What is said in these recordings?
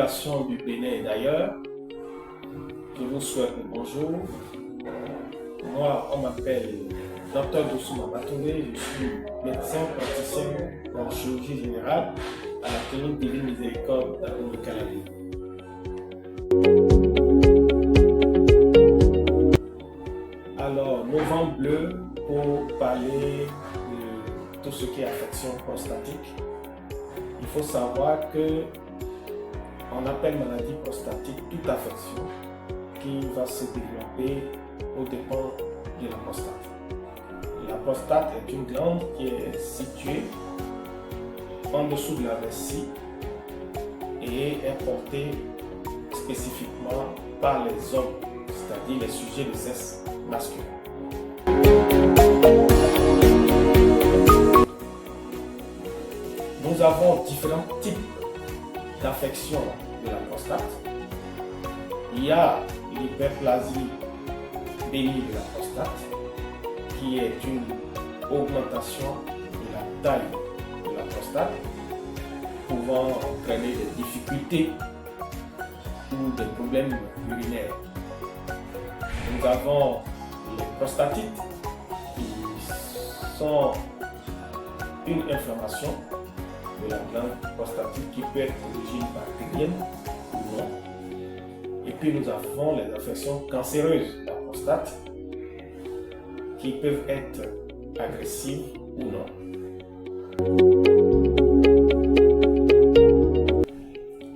population du Bénin et d'ailleurs, je vous souhaite le bonjour. Moi, on m'appelle Dr Doussouma Batoungé, je suis médecin praticien en chirurgie générale à la clinique Divine Miséricorde d'Abono-Calabi. Alors, Novembre bleu pour parler de tout ce qui est affection prostatique. Il faut savoir que on appelle maladie prostatique toute affection qui va se développer au dépend de la prostate. La prostate est une glande qui est située en dessous de la vessie et est portée spécifiquement par les hommes, c'est-à-dire les sujets de sexe masculin. Nous avons différents types d'affections de la prostate. Il y a l'hyperplasie bénigne de la prostate, qui est une augmentation de la taille de la prostate, pouvant entraîner des difficultés ou des problèmes urinaires. Nous avons les prostatites, qui sont une inflammation de la glande prostatique qui peut être d'origine bactérienne ou non. Et puis nous avons les affections cancéreuses de la prostate qui peuvent être agressives ou non.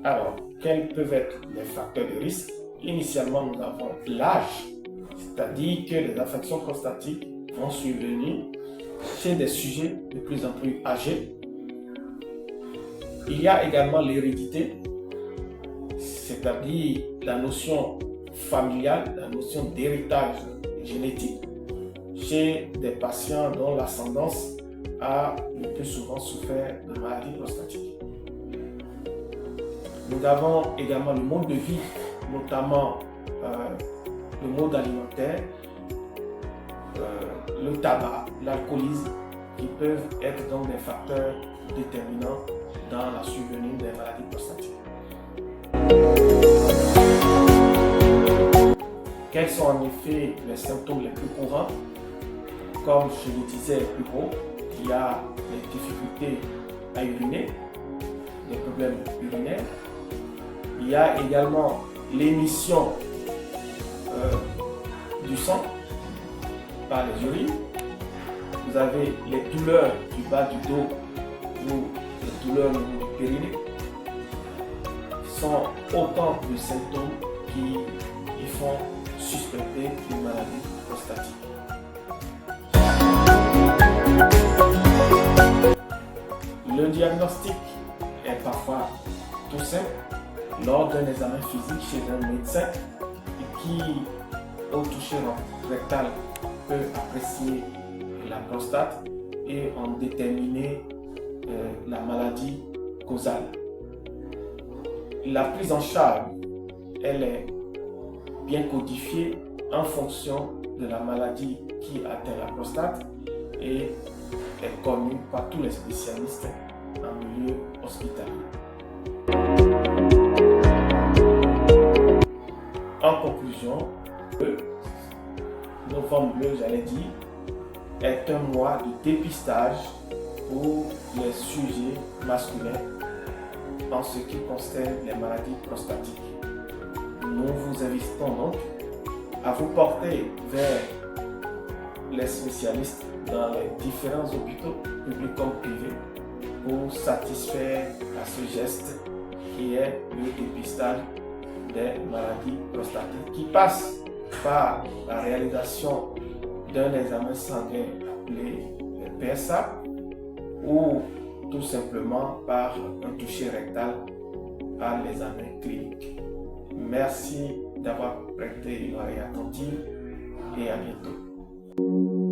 Alors, quels peuvent être les facteurs de risque? Initialement, nous avons l'âge, c'est-à-dire que les affections prostatiques vont survenir chez des sujets de plus en plus âgés. Il y a également l'hérédité, c'est-à-dire la notion familiale, la notion d'héritage génétique chez des patients dont l'ascendance a le plus souvent souffert de maladies prostatiques. Nous avons également le mode de vie, notamment le mode alimentaire, le tabac, l'alcoolisme, qui peuvent être donc des facteurs déterminants dans la survenue des maladies prostatiques. Quels sont en effet les symptômes les plus courants? Comme je le disais plus haut, il y a les difficultés à uriner, des problèmes urinaires. Il y a également l'émission du sang par les urines. Vous avez les douleurs du bas du dos ou les douleurs au niveau du périnée. Ce sont autant de symptômes qui font suspecter une maladie prostatique. Le diagnostic est parfois tout simple lors d'un examen physique chez un médecin qui, au toucher rectal, peut apprécier la prostate et en déterminer la maladie causale. La prise en charge, elle est bien codifiée en fonction de la maladie qui atteint la prostate et est connue par tous les spécialistes en milieu hospitalier. En conclusion, le Novembre bleu, j'allais dire, est un mois de dépistage pour les sujets masculins en ce qui concerne les maladies prostatiques. Nous vous invitons donc à vous porter vers les spécialistes dans les différents hôpitaux, publics comme privés, pour satisfaire à ce geste qui est le dépistage des maladies prostatiques, qui passe par la réalisation d'un examen sanguin appelé PSA ou tout simplement par un toucher rectal à l'examen clinique. Merci d'avoir prêté une oreille attentive et à bientôt.